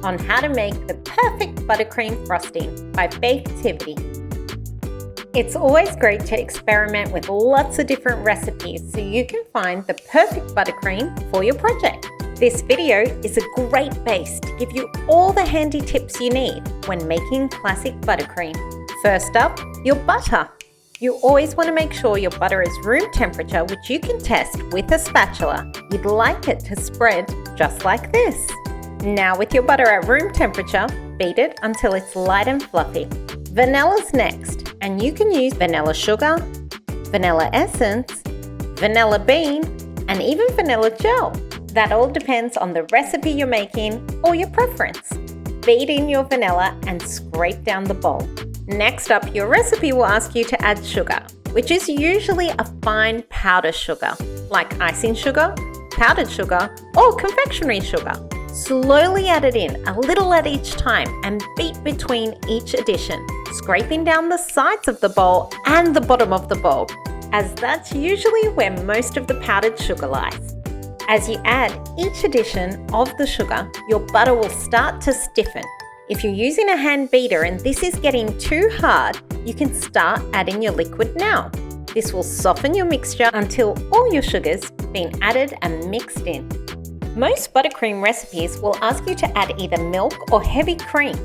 on how to make the perfect buttercream frosting by Baketivity. It's always great to experiment with lots of different recipes so you can find the perfect buttercream for your project. This video is a great base to give you all the handy tips you need when making classic buttercream. First up, your butter. You always want to make sure your butter is room temperature, which you can test with a spatula. You'd like it to spread just like this. Now with your butter at room temperature, beat it until it's light and fluffy. Vanilla's next, and you can use vanilla sugar, vanilla essence, vanilla bean, and even vanilla gel. That all depends on the recipe you're making or your preference. Beat in your vanilla and scrape down the bowl. Next up, your recipe will ask you to add sugar, which is usually a fine powder sugar, like icing sugar, powdered sugar, or confectionery sugar. Slowly add it in, a little at each time, and beat between each addition, scraping down the sides of the bowl and the bottom of the bowl, as that's usually where most of the powdered sugar lies. As you add each addition of the sugar, your butter will start to stiffen. If you're using a hand beater and this is getting too hard, you can start adding your liquid now. This will soften your mixture until all your sugar's been added and mixed in. Most buttercream recipes will ask you to add either milk or heavy cream.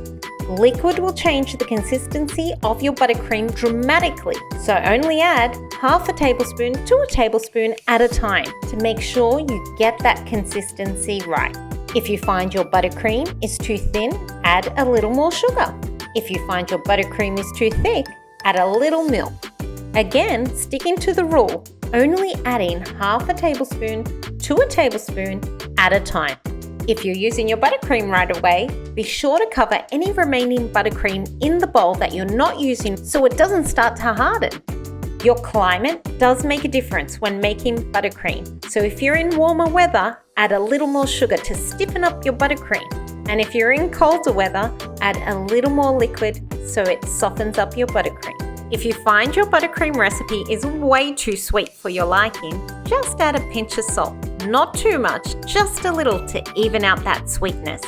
Liquid will change the consistency of your buttercream dramatically, so only add half a tablespoon to a tablespoon at a time to make sure you get that consistency right. If you find your buttercream is too thin, add a little more sugar. If you find your buttercream is too thick, add a little milk. Again, sticking to the rule, only adding half a tablespoon to a tablespoon at a time. If you're using your buttercream right away, be sure to cover any remaining buttercream in the bowl that you're not using so it doesn't start to harden. Your climate does make a difference when making buttercream, so if you're in warmer weather, add a little more sugar to stiffen up your buttercream. And if you're in colder weather, add a little more liquid so it softens up your buttercream. If you find your buttercream recipe is way too sweet for your liking, just add a pinch of salt. Not too much, just a little to even out that sweetness.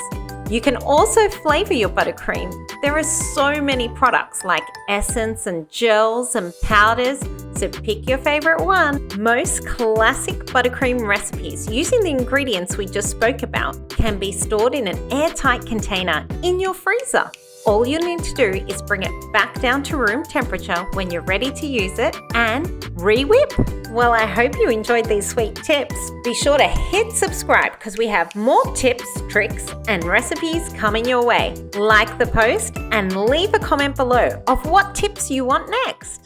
You can also flavor your buttercream. There are so many products like essence and gels and powders, so pick your favorite one. Most classic buttercream recipes using the ingredients we just spoke about can be stored in an airtight container in your freezer. All you need to do is bring it back down to room temperature when you're ready to use it and re-whip. Well, I hope you enjoyed these sweet tips. Be sure to hit subscribe because we have more tips, tricks, and recipes coming your way. Like the post and leave a comment below of what tips you want next.